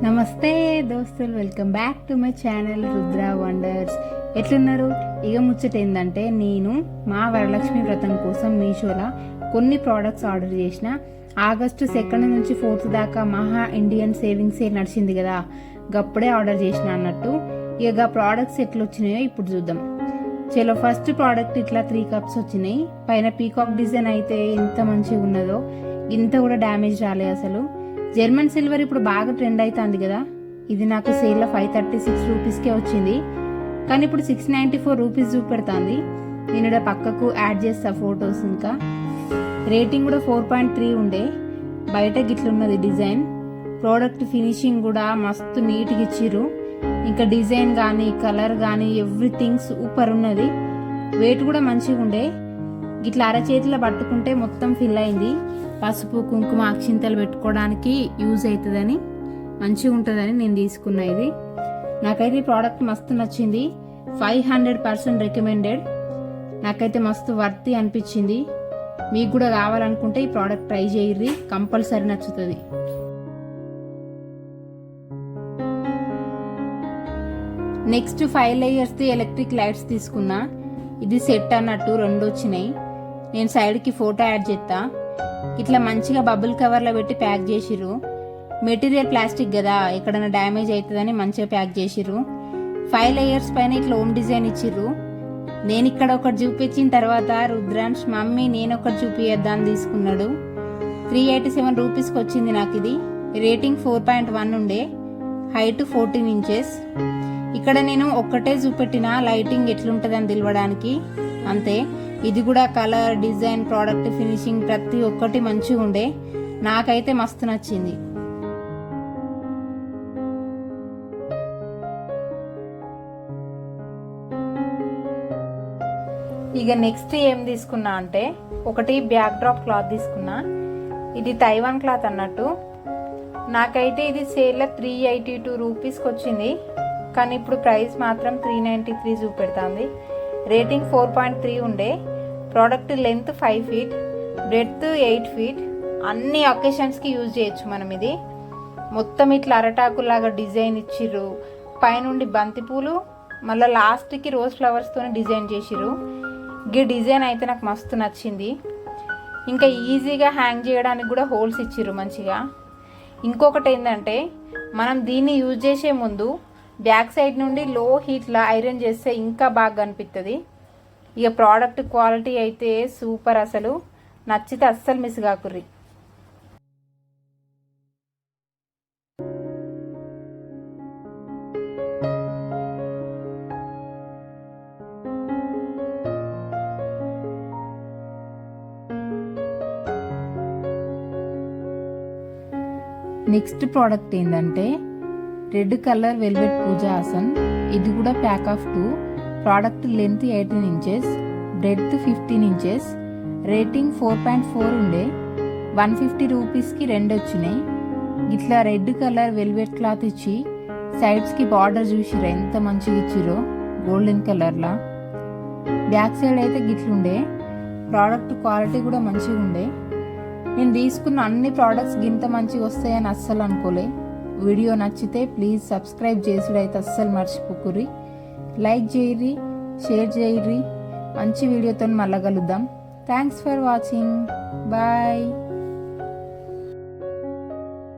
నమస్తే దోస్తులు, welcome back to my channel Rudra wonders. ఎట్లున్నారు? ఇక ముచ్చట ఏంటంటే, నేను మా వరలక్ష్మి వ్రతం కోసం మీషోలో కొన్ని ప్రోడక్ట్స్ ఆర్డర్ చేసిన. ఆగస్టు 2 నుంచి 4 దాకా మహా ఇండియన్ సేవింగ్ సేల్ నడిచింది కదా, గప్పుడే ఆర్డర్ చేసిన అన్నట్టు. ఇక ప్రోడక్ట్స్ ఎట్లా వచ్చినాయో ఇప్పుడు చూద్దాం. చలో, ఫస్ట్ ప్రోడక్ట్ ఇట్లా 3 కప్స్ వచ్చినాయి. పైన పీకాక్ డిజైన్ అయితే ఎంత మంచిగా ఉన్నదో, ఇంత కూడా డ్యామేజ్ రాలే అసలు. జర్మన్ సిల్వర్ ఇప్పుడు బాగా ట్రెండ్ అవుతుంది కదా. ఇది నాకు సేల్లో 536 రూపీస్కే వచ్చింది, కానీ ఇప్పుడు 694 రూపీస్ చూపెడుతుంది. నేను ఇక్కడ పక్కకు యాడ్ చేస్తా ఫొటోస్. ఇంకా రేటింగ్ కూడా 4.3 ఉండే. బయట గిట్లున్నది డిజైన్. ప్రోడక్ట్ ఫినిషింగ్ కూడా మస్తు నీట్గా ఇచ్చిర్రు. ఇంకా డిజైన్ కానీ కలర్ కానీ ఎవ్రీథింగ్ సూపర్ ఉన్నది. వెయిట్ కూడా మంచిగా ఉండే. ఇట్లా అరచేతిలో పట్టుకుంటే మొత్తం ఫిల్ అయింది. పసుపు కుంకుమ అక్షింతలు పెట్టుకోవడానికి యూజ్ అవుతుందని, మంచిగా ఉంటుందని నేను తీసుకున్నా. ఇది నాకైతే ఈ ప్రోడక్ట్ మస్తు నచ్చింది. 500% రికమెండెడ్. నాకైతే మస్తు వర్తి అనిపించింది. మీకు కూడా కావాలనుకుంటే ఈ ప్రోడక్ట్ ట్రై చేయర్రి, కంపల్సరీ నచ్చుతుంది. నెక్స్ట్ 5 లేయర్స్ ఎలక్ట్రిక్ లైట్స్ తీసుకున్నా. ఇది సెట్ అన్నట్టు 2 వచ్చినాయి. నేను సైడ్కి ఫోటో యాడ్ చేస్తా. ఇట్లా మంచిగా బబుల్ కవర్లో పెట్టి ప్యాక్ చేసిర్రు. మెటీరియల్ ప్లాస్టిక్ కదా, ఎక్కడైనా డ్యామేజ్ అవుతుందని మంచిగా ప్యాక్ చేసిర్రు. 5 లేయర్స్ పైన ఇట్లా హోమ్ డిజైన్ ఇచ్చిర్రు. నేను ఇక్కడ ఒకటి చూపించిన తర్వాత రుద్రాంశ్ మమ్మీ నేను ఒకటి చూపిద్దాన్ని తీసుకున్నాడు. 387 రూపీస్కి వచ్చింది నాకు ఇది. రేటింగ్ 4.1 ఉండే. Height 14 inches. ఇక్కడ నేను ఒక్కటే చూపెట్టిన లైటింగ్ ఎట్లుంటుందని తెలియడానికి, అంతే. ఇది కూడా కలర్, డిజైన్, ప్రోడక్ట్ ఫినిషింగ్ ప్రతి ఒక్కటి మంచిగా ఉండే. నాకైతే మస్తు నచ్చింది. ఇక నెక్స్ట్ ఏం తీసుకున్నా అంటే, ఒకటి బ్యాక్ డ్రాప్ క్లాత్ తీసుకున్నా. ఇది తైవాన్ క్లాత్ అన్నట్టు. నాకైతే ఇది సేల్లో 382 రూపీస్కి వచ్చింది, కానీ ఇప్పుడు ప్రైస్ మాత్రం 393 చూపెడుతుంది. రేటింగ్ 4.3 ఉండే. Product length 5 feet, breadth 8 feet. అన్ని ఒకేషన్స్కి యూజ్ చేయొచ్చు మనం. ఇది మొత్తం ఇట్లా అరటాకులాగా డిజైన్ ఇచ్చిర్రు. పైనుండి బంతిపూలు, మళ్ళీ లాస్ట్కి రోజ్ ఫ్లవర్స్తో డిజైన్ చేసిర్రు. ఈ డిజైన్ అయితే నాకు మస్తు నచ్చింది. ఇంకా ఈజీగా హ్యాంగ్ చేయడానికి కూడా హోల్స్ ఇచ్చిర్రు మంచిగా. ఇంకొకటి ఏంటంటే, మనం దీన్ని యూజ్ చేసే ముందు బ్యాక్ సైడ్ నుండి లో హీట్లో ఐరన్ చేస్తే ఇంకా బాగా కనిపిస్తుంది. ఇక ప్రోడక్ట్ క్వాలిటీ అయితే సూపర్. అసలు నచ్చితే అస్సలు మిస్ కాకుర్రి. నెక్స్ట్ ప్రోడక్ట్ ఏంటంటే, రెడ్ కలర్ వెల్వెట్ పూజా ఆసన్. ఇది కూడా pack of 2. Product length 18 inches, breadth 15 inches. Rating 4.4 ఉండే. 150 రూపీస్కి 2 వచ్చినాయి. ఇట్లా రెడ్ కలర్ వెల్వెట్ క్లాత్ ఇచ్చి సైడ్స్కి బార్డర్ చూసిరా ఎంత మంచిగా ఇచ్చిరో, గోల్డెన్ కలర్లా. బ్యాక్ సైడ్ అయితే గిట్లుండే. ప్రోడక్ట్ క్వాలిటీ కూడా మంచిగా ఉండే. నేను తీసుకున్న అన్ని ప్రోడక్ట్స్ గింత మంచిగా వస్తాయని అస్సలు అనుకోలే. వీడియో నచ్చితే ప్లీజ్ సబ్స్క్రైబ్ చేసుడు అయితే అస్సలు మర్చిపోకుర్రి. Like చేయర్రి, share చేయర్రి. మంచి వీడియోతో మళ్ళా కలుద్దాం. Thanks for watching. బాయ్.